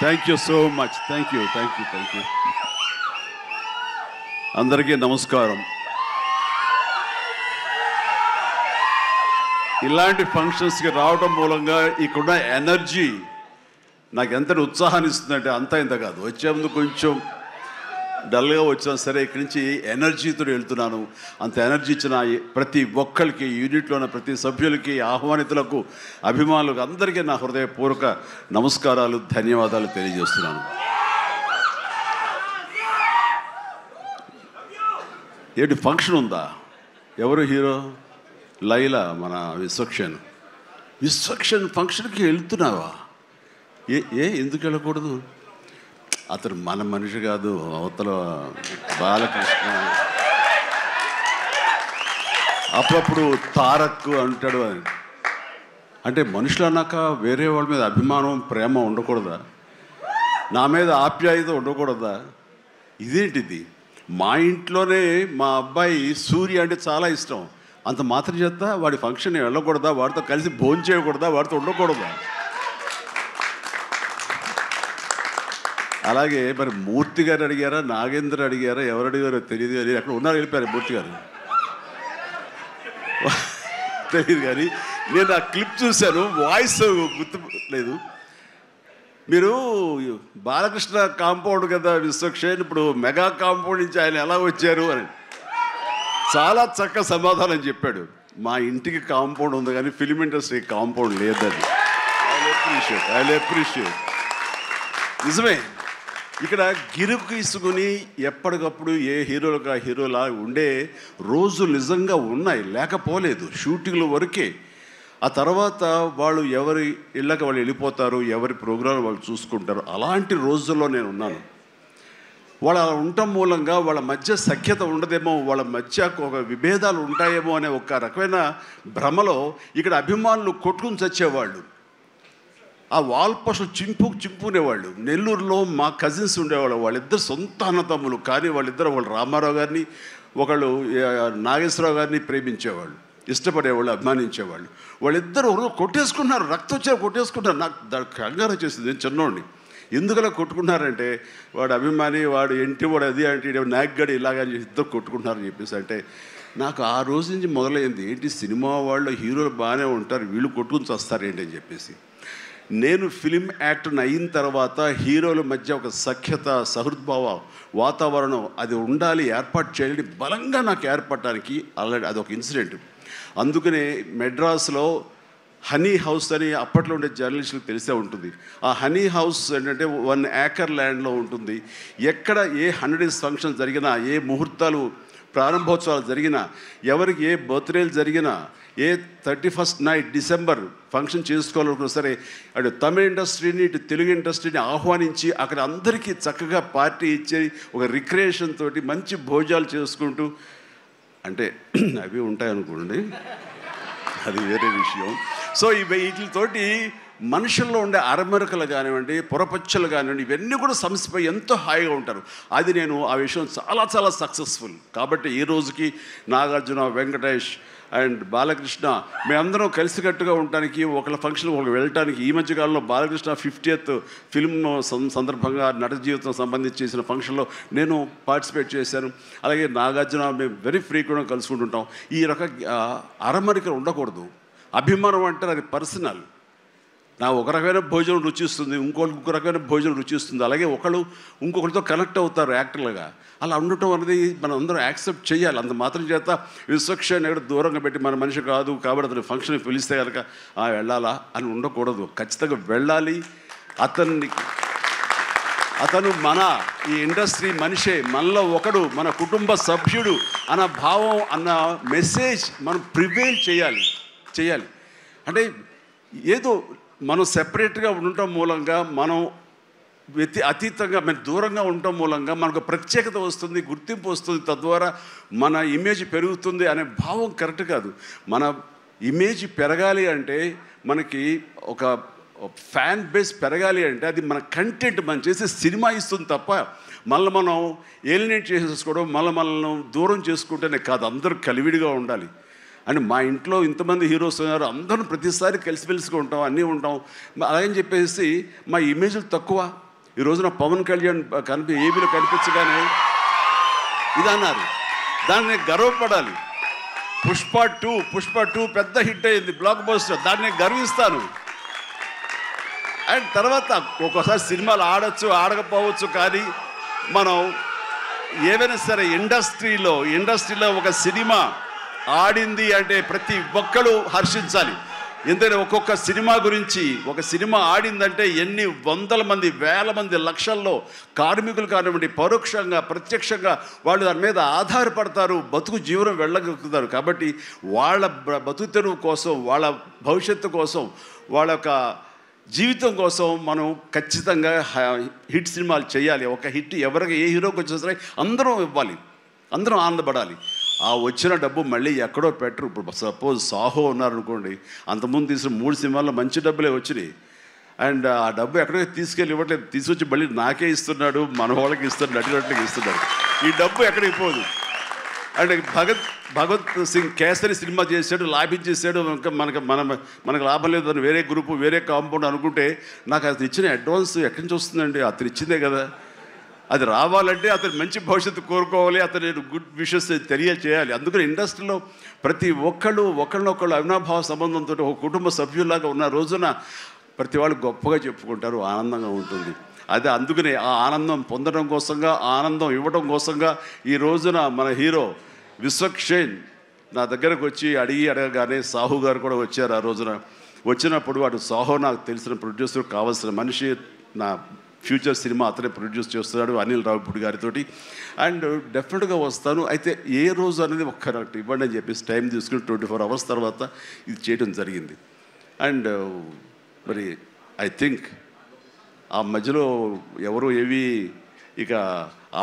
Thank you so much. Thank you. అందరికీ నమస్కారం. ఇలాంటి ఫంక్షన్స్కి రావడం మూలంగా ఇక్కడున్న ఎనర్జీ నాకు ఎంత ఉత్సాహాన్ని ఇస్తుందంటే అంతా ఇంత కాదు. వచ్చే ముందు కొంచెం డల్గా వచ్చినా సరే ఇక్కడి నుంచి ఎనర్జీతో వెళ్తున్నాను. అంత ఎనర్జీ ఇచ్చిన ప్రతి ఒక్కరికి, యూనిట్లో ఉన్న ప్రతి సభ్యులకి, ఆహ్వానితులకు, అభిమానులకు అందరికీ నా హృదయపూర్వక నమస్కారాలు, ధన్యవాదాలు తెలియజేస్తున్నాను. ఏంటి ఫంక్షన్ ఉందా? ఎవరు హీరో? లైలా, మన విశ్వక్షన్ ఫంక్షన్కి వెళ్తున్నావా? ఎందుకు వెళ్ళకూడదు? అతను మన మనిషి కాదు, అవతల బాలకృష్ణ. అప్పుడప్పుడు తారక్ అంటాడు అని. అంటే మనుషులు అన్నాక వేరే వాళ్ళ మీద అభిమానం, ప్రేమ ఉండకూడదా? నా మీద ఆప్యాయత ఉండకూడదా? ఇదేంటిది? మా ఇంట్లోనే మా అబ్బాయి సూర్య అంటే చాలా ఇష్టం. అంత మాత్రం చేత వాడి ఫంక్షన్ వెళ్ళకూడదా? వాడితో కలిసి భోజనం చేయకూడదా? వాడితో ఉండకూడదా? అలాగే మరి మూర్తి గారు అడిగారా, నాగేంద్ర అడిగారా, ఎవరు అడిగారో తెలియదు. కానీ అక్కడ ఉన్నారు, వెళ్ళిపోయారు మూర్తి గారు, తెలియదు. కానీ నేను ఆ క్లిప్ చూశాను, వాయిస్ గుర్తు లేదు. మీరు బాలకృష్ణ కాంపౌండ్ కదా విశ్వక్సేన్, ఇప్పుడు మెగా కాంపౌండ్ నుంచి ఆయన ఎలా వచ్చారు అని చాలా చక్కగా సమాధానం చెప్పాడు. మా ఇంటికి కాంపౌండ్ ఉంది కానీ ఫిలిం ఇండస్ట్రీ కాంపౌండ్ లేదని. I appreciate. నిజమే, ఇక్కడ గిరుకీసుకుని ఎప్పటికప్పుడు ఏ హీరోలుగా హీరోలా ఉండే రోజులు నిజంగా ఉన్నాయి, లేకపోలేదు. షూటింగ్ల వరకే. ఆ తర్వాత వాళ్ళు ఎవరి ఇళ్ళకి వాళ్ళు వెళ్ళిపోతారు, ఎవరి ప్రోగ్రాం వాళ్ళు చూసుకుంటారు. అలాంటి రోజుల్లో నేను ఉన్నాను. వాళ్ళు అలా ఉండటం మూలంగా వాళ్ళ మధ్య సఖ్యత ఉండదేమో, వాళ్ళ మధ్య ఒక విభేదాలు ఉంటాయేమో అనే ఒక రకమైన భ్రమలో ఇక్కడ అభిమానులు కొట్టుకుని చచ్చేవాళ్ళు. ఆ వాల్ పోస్టులు చింపుకునేవాళ్ళు. నెల్లూరులో మా కజిన్స్ ఉండేవాళ్ళు, వాళ్ళిద్దరు సొంత అన్నతమ్ములు. కానీ వాళ్ళు రామారావు గారిని, ఒకళ్ళు నాగేశ్వరరావు గారిని ప్రేమించేవాళ్ళు, ఇష్టపడేవాళ్ళు, అభిమానించేవాళ్ళు. వాళ్ళిద్దరు కొట్టేసుకున్నారు, రక్తొచ్చే కొట్టేసుకున్నారు. నాకు దానికి కంగారు వచ్చేసింది. నేను చిన్నోడిని. ఎందుకలా కొట్టుకున్నారంటే వాడు అభిమాని, వాడు వాడు అది అంటే నాగ్గాడు ఇలాగని ఇద్దరు కొట్టుకుంటున్నారని చెప్పేసి. అంటే నాకు ఆ రోజు నుంచి మొదలైంది, ఏంటి సినిమా వాళ్ళు హీరోలు బాగానే ఉంటారు, వీళ్ళు కొట్టుకుని వస్తారేంటి అని చెప్పేసి. నేను ఫిలిం యాక్టర్ని అయిన తర్వాత హీరోల మధ్య ఒక సఖ్యత, సహృద్భావ వాతావరణం అది ఉండాలి, ఏర్పాటు చేయాలి బలంగా నాకు ఏర్పడటానికి ఆల్రెడీ అదొక ఇన్సిడెంట్. అందుకనే మెడ్రాస్లో హనీ హౌస్ అని అప్పట్లో ఉండే జర్నలిస్టులకు తెలిసే ఉంటుంది. ఆ హనీ హౌస్ ఏంటంటే 1 acre ల్యాండ్లో ఉంటుంది. ఎక్కడ ఏ 100 days ఫంక్షన్ జరిగినా, ఏ ముహూర్తాలు ప్రారంభోత్సవాలు జరిగినా, ఎవరికి ఏ బర్త్డేలు జరిగినా, ఏ 31st నైట్ డిసెంబర్ ఫంక్షన్ చేసుకోవాలనుకున్నా సరే అటు తమిళ ఇండస్ట్రీని, ఇటు తెలుగు ఇండస్ట్రీని ఆహ్వానించి అక్కడ అందరికీ చక్కగా పార్టీ ఇచ్చి ఒక రిక్రియేషన్ తోటి మంచి భోజనాలు చేసుకుంటూ, అంటే అవి ఉంటాయనుకోండి, అది వేరే విషయం. సో వీటితోటి మనుషుల్లో ఉండే అరమరకలు కానివ్వండి, పొరపచ్చలు కానివ్వండి, ఇవన్నీ కూడా సమస్యపై ఎంతో హాయిగా ఉంటారు. అది నేను ఆ విషయం చాలా చాలా సక్సెస్ఫుల్. కాబట్టి ఈ రోజుకి నాగార్జున, వెంకటేష్ అండ్ బాలకృష్ణ మేమందరం కలిసికట్టుగా ఉండటానికి, ఒకళ్ళ ఫంక్షన్ ఒకళ్ళు వెళ్ళటానికి, ఈ మధ్యకాలంలో బాలకృష్ణ 50th ఫిల్మ్ సందర్భంగా నట జీవితం సంబంధించి చేసిన ఫంక్షన్లో నేను పార్టిసిపేట్ చేశాను. అలాగే నాగార్జున మేము వెరీ ఫ్రీక్వెంట్గా కలుసుకుంటుంటాం. ఈ అరమరికలు ఉండకూడదు. అభిమానం అంటే అది పర్సనల్. నా ఒక రకమైన భోజనం రుచిస్తుంది, ఇంకొక రకమైన భోజనం రుచిస్తుంది. అలాగే ఒకళ్ళు ఇంకొకరితో కనెక్ట్ అవుతారు యాక్టర్లుగా. అలా ఉండటం అనేది మనం అందరం యాక్సెప్ట్ చేయాలి. అంత మాత్రం చేత విశ్వక్సేన్ ఎక్కడ దూరంగా పెట్టి మన మనిషి కాదు కాబట్టి అతను ఫంక్షన్కి పిలిస్తే కనుక వెళ్ళాలా అని ఉండకూడదు. ఖచ్చితంగా వెళ్ళాలి. అతను మన ఈ ఇండస్ట్రీ మనిషే, మనలో ఒకడు, మన కుటుంబ సభ్యుడు అన్న భావం, అన్న మెసేజ్ మనం ప్రివేల్ చేయాలి. అంటే ఏదో మనం సెపరేట్గా ఉండటం మూలంగా, మనం అతీతంగా మనం దూరంగా ఉండటం మూలంగా మనకు ప్రత్యేకత వస్తుంది, గుర్తింపు వస్తుంది, తద్వారా మన ఇమేజ్ పెరుగుతుంది అనే భావం కరెక్ట్ కాదు. మన ఇమేజ్ పెరగాలి అంటే, మనకి ఒక ఫ్యాన్ బేస్ పెరగాలి అంటే అది మన కంటెంట్, మనం చేసే సినిమా ఇస్తుంది తప్ప మళ్ళీ మనం ఏలినేట్ చేసేసుకోవడం, మనల్ని దూరం చేసుకుంటేనే కాదు. అందరూ కలివిడిగా ఉండాలి. అని మా ఇంట్లో ఇంతమంది హీరోస్ ఉన్నారు, అందరూ ప్రతిసారి కలిసిమెలిసిగా ఉంటాం, అన్నీ ఉంటాం. అలాగని చెప్పేసి మా ఇమేజ్లు తక్కువ ఈ రోజున పవన్ కళ్యాణ్ ఏబీలో కనిపించగానే ఇది అన్నారు. దాన్ని గర్వపడాలి. పుష్ప 2 పెద్ద హిట్ అయింది, బ్లాక్ బస్టర్, దాన్ని గర్విస్తాను. అండ్ తర్వాత ఒక్కోసారి సినిమాలు ఆడచ్చు ఆడకపోవచ్చు, కానీ మనం ఏవైనా సరే ఇండస్ట్రీలో ఒక సినిమా ఆడింది అంటే ప్రతి ఒక్కరు హర్షించాలి. ఎందుకంటే ఒక్కొక్క సినిమా గురించి, ఒక సినిమా ఆడిందంటే ఎన్ని వందల మంది, వేల మంది, లక్షల్లో కార్మికులు కానివ్వండి, పరోక్షంగా ప్రత్యక్షంగా వాళ్ళు దాని మీద ఆధారపడతారు, బతుకు జీవనం వెళ్ళగలుగుతారు. కాబట్టి వాళ్ళ బతుకు తెరువు కోసం, వాళ్ళ భవిష్యత్తు కోసం, వాళ్ళ యొక్క జీవితం కోసం మనం ఖచ్చితంగా హిట్ సినిమాలు చేయాలి. ఒక హిట్ ఎవరికి ఏ హీరోకి వచ్చినా సరే అందరం ఇవ్వాలి, అందరం ఆనందపడాలి. ఆ వచ్చిన డబ్బు మళ్ళీ ఎక్కడో పెట్టరు. ఇప్పుడు సపోజ్ సాహో ఉన్నారనుకోండి, అంతకుముందు తీసిన 3 సినిమాల్లో మంచి డబ్బులే వచ్చినాయి. అండ్ ఆ డబ్బు ఎక్కడో తీసుకెళ్ళి ఇవ్వట్లేదు, తీసుకొచ్చి మళ్ళీ నాకే ఇస్తున్నాడు, మన వాళ్ళకి ఇస్తున్నాడు, నటినట్లకి ఇస్తున్నాడు. ఈ డబ్బు ఎక్కడికి పోదు. అండ్ భగత్ సింగ్ కేసరి సినిమా చేశాడు, లాభించేసాడు, ఇంకా మనకు లాభం లేదు అని వేరే గ్రూపు, వేరే కాంపౌండ్ అనుకుంటే, నాకు అతను ఇచ్చిన అడ్వాన్స్ ఎక్కడి నుంచి వస్తుందండి? అతను ఇచ్చిందే కదా. అది రావాలంటే అతను మంచి భవిష్యత్తు కోరుకోవాలి, అతను గుడ్ విషెస్ తెలియచేయాలి. అందుకని ఇండస్ట్రీలో ప్రతి ఒక్కళ్ళు ఒకళ్ళనొకళ్ళు అవినాభావ సంబంధంతో ఒక కుటుంబ సభ్యుల్లాగా ఉన్న రోజున ప్రతి వాళ్ళు గొప్పగా చెప్పుకుంటారు, ఆనందంగా ఉంటుంది. అదే అందుకనే ఆ ఆనందం పొందడం కోసంగా, ఆనందం ఇవ్వడం కోసంగా ఈ రోజున మన హీరో విశ్వక్షేణ్ నా దగ్గరకు వచ్చి అడగగానే సాహు గారు కూడా వచ్చారు. ఆ రోజున వచ్చినప్పుడు వాడు సాహు నాకు తెలిసిన ప్రొడ్యూసర్, కావాల్సిన మనిషి, నా ఫ్యూచర్ సినిమా అతనే ప్రొడ్యూస్ చేస్తున్నాడు అనిల్ రావిపూడి గారితో. అండ్ డెఫినెట్గా వస్తాను, అయితే ఏ రోజు అనేది ఒక్కరట్టు ఇవ్వండి అని చెప్పేసి టైం తీసుకుని 24 hours తర్వాత ఇది చేయడం జరిగింది. అండ్ మరి ఐ థింక్ ఆ మధ్యలో ఎవరు ఏవి ఇక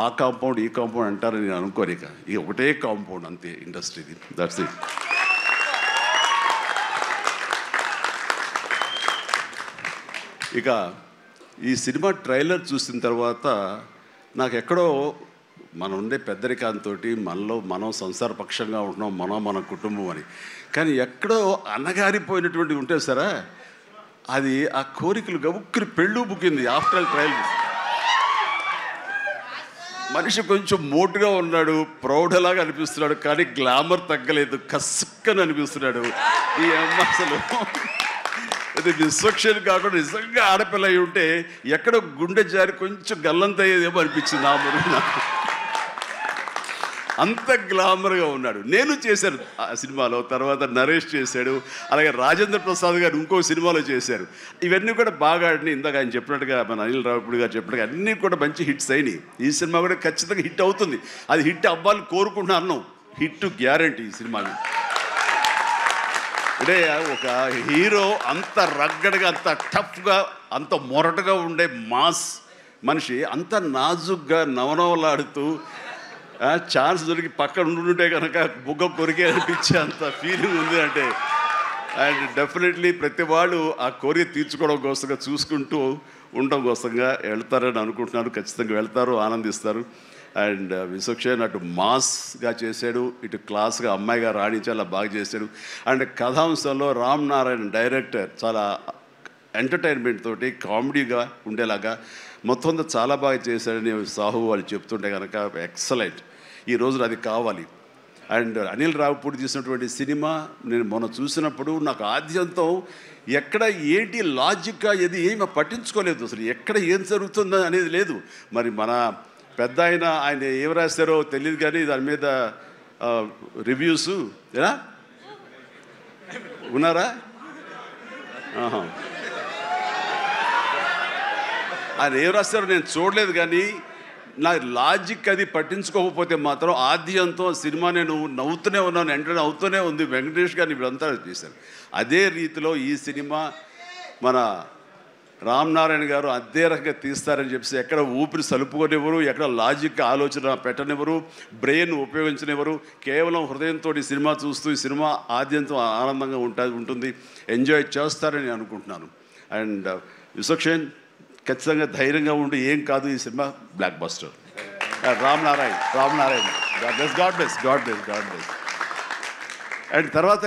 ఆ కాంపౌండ్ ఈ కాంపౌండ్ అంటారని నేను అనుకోను. ఇక ఒకటే కాంపౌండ్ అంతే ఇండస్ట్రీది, దట్స్ ఇట్. ఇక ఈ సినిమా ట్రైలర్ చూసిన తర్వాత నాకు ఎక్కడో మనం ఉండే పెద్దరికంతో మనం సంసారపక్షంగా ఉంటున్నాం, మన కుటుంబం అని, కానీ ఎక్కడో అన్నగారిపోయినటువంటి ఉంటే సరే అది ఆ కోరికలు గబుక్కుని పెళ్ళు బుక్కింది. ఆఫ్టర్ ఆల్ ట్రైలర్ మనిషి కొంచెం మోటుగా ఉన్నాడు, ప్రౌఢలాగా అనిపిస్తున్నాడు, కానీ గ్లామర్ తగ్గలేదు, కసుక్కని అనిపిస్తున్నాడు. ఈ అమ్మ అసలు అది విశ్వక్షేణ్ కాకుండా నిజంగా ఆడపిల్ల అయి ఉంటే ఎక్కడో గుండె జారి కొంచెం గల్లంత అయ్యేదేమో అనిపించింది. ఆ మురుగు నాకు అంత గ్లామర్గా ఉన్నాడు. నేను చేశాను ఆ సినిమాలో, తర్వాత నరేష్ చేశాడు, అలాగే రాజేంద్ర ప్రసాద్ గారు ఇంకో సినిమాలో చేశారు. ఇవన్నీ కూడా బాగా ఆడినాయి. ఇందాక ఆయన చెప్పినట్టుగా, మన అనిల్ రావిపూడి గారు చెప్పినట్టుగా అన్నీ కూడా మంచి హిట్స్ అయినాయి. ఈ సినిమా కూడా ఖచ్చితంగా హిట్ అవుతుంది. అది హిట్ అవ్వాలని కోరుకుంటున్నాను. హిట్ గ్యారంటీ ఈ సినిమాని. అంటే ఒక హీరో అంత రగ్గడగా, అంత టఫ్గా, అంత మొరటుగా ఉండే మాస్ మనిషి అంత నాజుగ్గా నవనవలాడుతూ ఛాన్స్ దొరికి పక్కన ఉండుంటే కనుక బుగ్గ కొరికే అనిపించే అంత ఫీలింగ్ ఉంది. అంటే అండ్ డెఫినెట్లీ ప్రతి వాళ్ళు ఆ కోరిక తీర్చుకోవడం కోసంగా, చూసుకుంటూ ఉండడం కోసంగా వెళ్తారని అనుకుంటున్నారు. ఖచ్చితంగా వెళ్తారు, ఆనందిస్తారు. అండ్ విశ్వక్షేణ్ అటు మాస్గా చేశాడు, ఇటు క్లాస్గా అమ్మాయిగా రాణించి అలా బాగా చేశాడు. అండ్ కథాంశంలో రామ్ నారాయణ్ డైరెక్టర్ చాలా ఎంటర్టైన్మెంట్ తోటి కామెడీగా ఉండేలాగా మొత్తం చాలా బాగా చేశాడని సాహు వాళ్ళు చెప్తుంటే కనుక ఎక్సలెంట్. ఈ రోజున అది కావాలి. అండ్ అనిల్ రావిపూడి తీసినటువంటి సినిమా నేను మొన్న చూసినప్పుడు నాకు ఆద్యంతం ఎక్కడ ఏంటి లాజిక్గా ఏది ఏమి పట్టించుకోలేదు. అసలు ఎక్కడ ఏం జరుగుతుందో అనేది లేదు. మరి మన పెద్ద ఆయన ఏం రాశారో తెలియదు, కానీ దాని మీద రివ్యూస్ ఎలా ఉన్నారా? ఆయన ఏం రాస్తారో నేను చూడలేదు, కానీ నా లాజిక్ అది పట్టించుకోకపోతే మాత్రం ఆద్యంతో సినిమా నేను నవ్వుతూనే ఉన్నాను, వెంటనే అవుతూనే ఉంది. వెంకటేష్ గారిని వీళ్ళంతా చేశారు. అదే రీతిలో ఈ సినిమా మన రామ్ నారాయణ గారు అదే రకంగా తీస్తారని చెప్పేసి ఎక్కడ ఊపిరి సలుపుకొనివ్వరు, ఎక్కడ లాజిక్ ఆలోచన పెట్టనివ్వరు, బ్రెయిన్ ఉపయోగించనివ్వరు. కేవలం హృదయంతో ఈ సినిమా చూస్తూ ఈ సినిమా ఆద్యంతో ఆనందంగా ఉంటుంది, ఎంజాయ్ చేస్తారని అనుకుంటున్నాను. అండ్ విశ్వక్షేణ్ ఖచ్చితంగా ధైర్యంగా ఉండి ఏం కాదు, ఈ cinema block buster. Ram Narayana God bless. And తర్వాత